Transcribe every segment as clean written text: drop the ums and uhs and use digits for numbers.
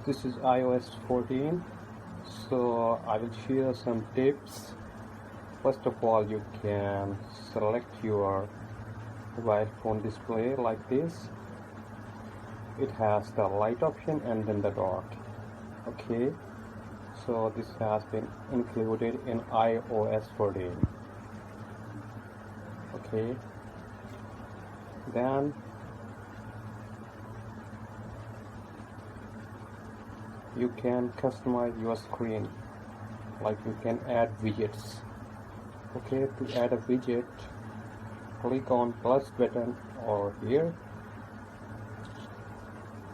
This is iOS 14, so I will share some tips. First of all, you can select your mobile phone display like this. It has the light option and then the dark. Okay, so this has been included in iOS 14. Okay, then you can customize your screen, like you can add widgets. Okay, to add a widget, click on plus button or here.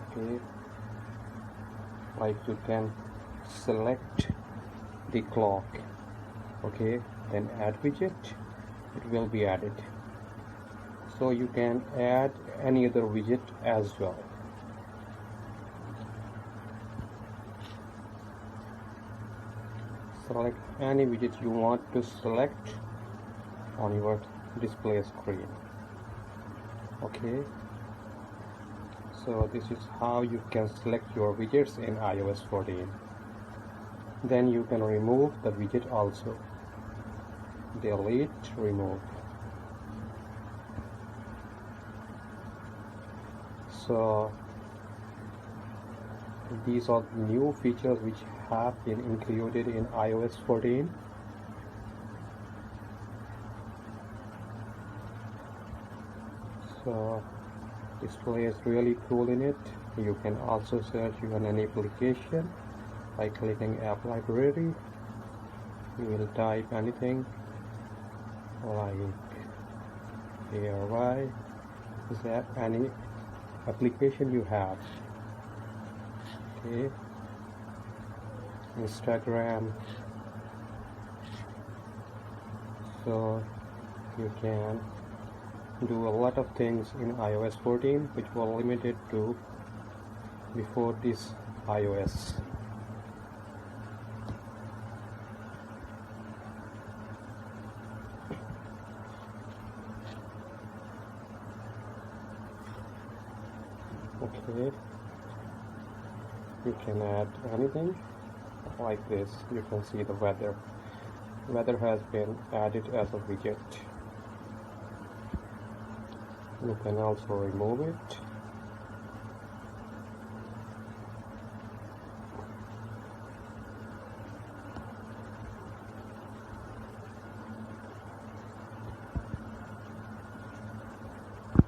Okay, like you can select the clock. Okay, then add widget, it will be added. So you can add any other widget as well. Select any widget you want to select on your display screen. Okay, so this is how you can select your widgets in iOS 14. Then you can remove the widget also. Delete, remove. So these are new features which have been included in iOS 14. So display is really cool in it. You can also search on an application by clicking app library. You will type anything like ARY. Is that any application you have? Okay, Instagram. So you can do a lot of things in iOS 14 which were limited to before this iOS. Okay, you can add anything like this. You can see the weather. Weather has been added as a widget. You can also remove it.